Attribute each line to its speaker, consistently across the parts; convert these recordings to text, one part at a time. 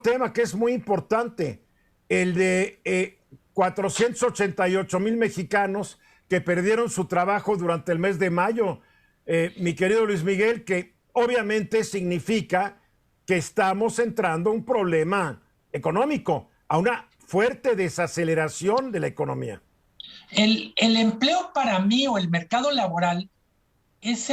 Speaker 1: tema que es muy importante, el de 488,000 mexicanos que perdieron su trabajo durante el mes de mayo. Mi querido Luis Miguel, que obviamente significa que estamos entrando a un problema económico, a una fuerte desaceleración de la economía.
Speaker 2: El empleo para mí o el mercado laboral es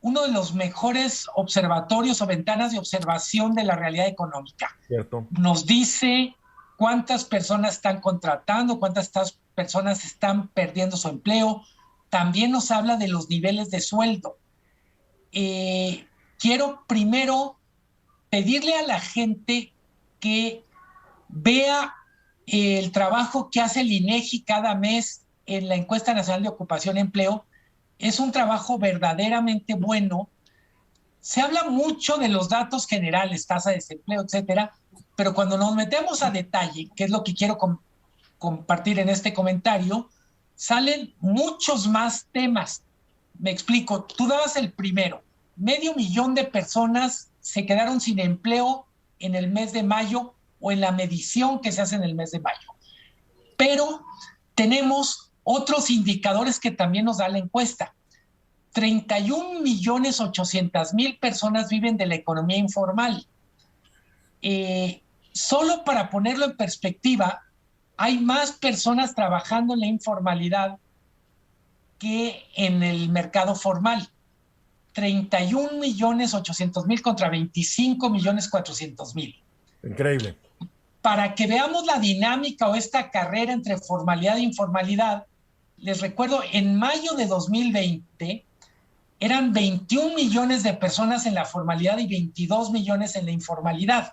Speaker 2: uno de los mejores observatorios o ventanas de observación de la realidad económica.
Speaker 1: ¿Cierto?
Speaker 2: Nos dice cuántas personas están contratando, cuántas personas están perdiendo su empleo. También nos habla de los niveles de sueldo. Quiero primero pedirle a la gente que vea el trabajo que hace el INEGI cada mes en la Encuesta Nacional de Ocupación y Empleo. Es un trabajo verdaderamente bueno. Se habla mucho de los datos generales, tasa de desempleo, etcétera, pero cuando nos metemos a detalle, que es lo que quiero compartir en este comentario, salen muchos más temas. Me explico, tú dabas el primero. 500,000 de personas se quedaron sin empleo en el mes de mayo o en la medición que se hace en el mes de mayo. Pero tenemos otros indicadores que también nos da la encuesta. 31,800,000 personas viven de la economía informal. Solo para ponerlo en perspectiva, hay más personas trabajando en la informalidad que en el mercado formal. 31,800,000 contra 25,400,000.
Speaker 1: Increíble.
Speaker 2: Para que veamos la dinámica o esta carrera entre formalidad e informalidad, les recuerdo, en mayo de 2020 eran 21 millones de personas en la formalidad y 22 millones en la informalidad.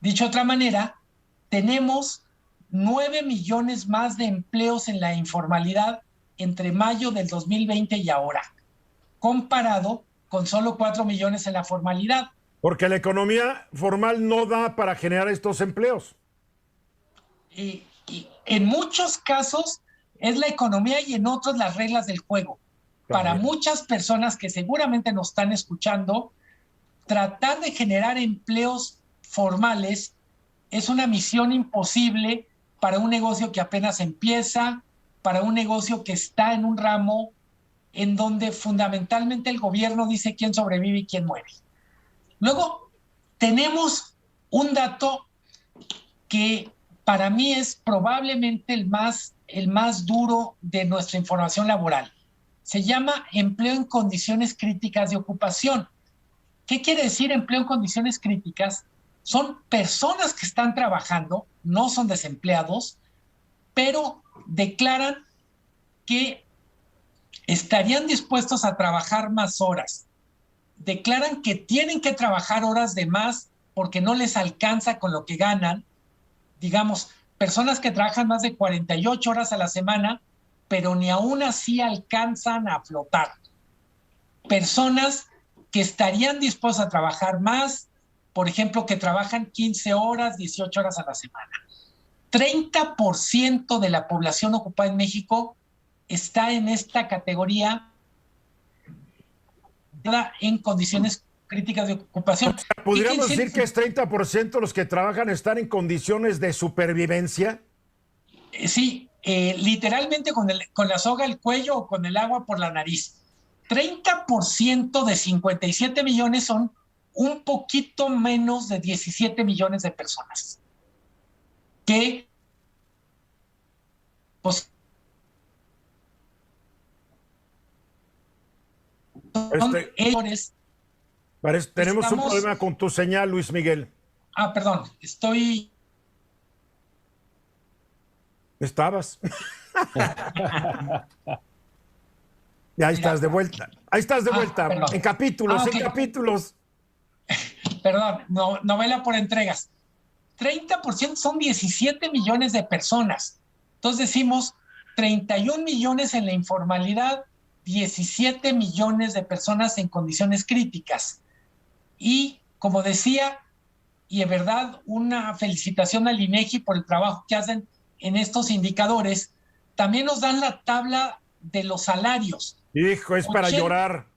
Speaker 2: Dicho de otra manera, tenemos 9 millones más de empleos en la informalidad entre mayo del 2020 y ahora, comparado con solo 4 millones en la formalidad.
Speaker 1: Porque la economía formal no da para generar estos empleos.
Speaker 2: Y en muchos casos es la economía y en otros las reglas del juego. Para muchas personas que seguramente nos están escuchando, tratar de generar empleos formales es una misión imposible para un negocio que apenas empieza, para un negocio que está en un ramo en donde fundamentalmente el gobierno dice quién sobrevive y quién muere. Luego tenemos un dato que para mí es probablemente el más duro de nuestra información laboral. Se llama empleo en condiciones críticas de ocupación. ¿Qué quiere decir empleo en condiciones críticas? Son personas que están trabajando, no son desempleados, pero declaran que estarían dispuestos a trabajar más horas. Declaran que tienen que trabajar horas de más porque no les alcanza con lo que ganan. Digamos, personas que trabajan más de 48 horas a la semana, pero ni aún así alcanzan a flotar. Personas que estarían dispuestas a trabajar más, por ejemplo, que trabajan 15 horas, 18 horas a la semana. 30% de la población ocupada en México está en esta categoría en condiciones críticas de ocupación.
Speaker 1: ¿Podríamos decir que es 30% los que trabajan están en condiciones de supervivencia?
Speaker 2: Sí, literalmente con la soga al cuello o con el agua por la nariz. 30% de 57 millones son un poquito menos de 17 millones de personas que pues, son ellos.
Speaker 1: Tenemos un problema con tu señal, Luis Miguel.
Speaker 2: Perdón, estoy...
Speaker 1: ¿Estabas? Y ahí estás de vuelta. Ahí estás de vuelta. En capítulos, en capítulos.
Speaker 2: Perdón, novela por entregas. 30% son 17 millones de personas. Entonces decimos 31 millones en la informalidad, 17 millones de personas en condiciones críticas. Y como decía, y en verdad una felicitación al INEGI por el trabajo que hacen en estos indicadores, también nos dan la tabla de los salarios.
Speaker 1: Hijo, es para llorar.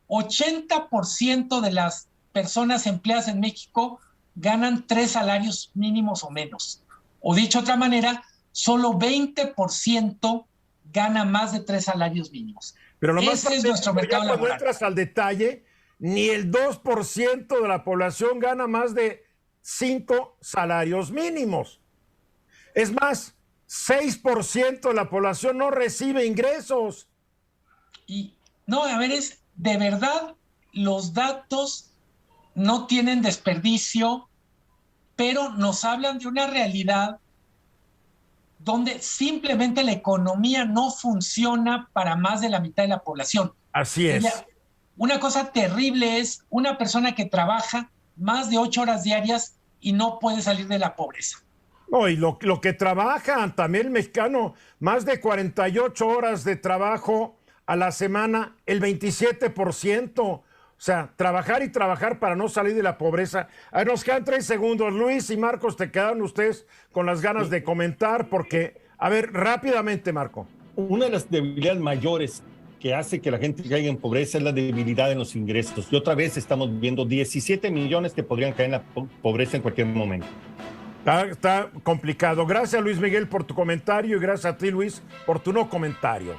Speaker 2: 80% de las personas empleadas en México ganan 3 salarios mínimos o menos. O dicho de otra manera, solo 20% gana más de 3 salarios mínimos.
Speaker 1: Pero lo más
Speaker 2: Ese es nuestro mercado
Speaker 1: cuando
Speaker 2: laboral.
Speaker 1: entras al detalle, ni el 2% de la población gana más de 5 salarios mínimos. Es más, 6% de la población no recibe ingresos.
Speaker 2: Y no, a ver, es de verdad, los datos no tienen desperdicio, pero nos hablan de una realidad donde simplemente la economía no funciona para más de la mitad de la población.
Speaker 1: Así es.
Speaker 2: Una cosa terrible es una persona que trabaja más de 8 horas diarias y no puede salir de la pobreza.
Speaker 1: No, y lo que trabajan también el mexicano, más de 48 horas de trabajo a la semana, el 27%. O sea, trabajar y trabajar para no salir de la pobreza. Ahí nos quedan 3 segundos. Luis y Marcos, te quedan ustedes con las ganas de comentar porque, a ver, rápidamente, Marco.
Speaker 3: Una de las debilidades mayores que hace que la gente caiga en pobreza es la debilidad en los ingresos. Y otra vez estamos viendo 17 millones que podrían caer en la pobreza en cualquier momento.
Speaker 1: Está complicado. Gracias, Luis Miguel, por tu comentario y gracias a ti, Luis, por tu no comentario.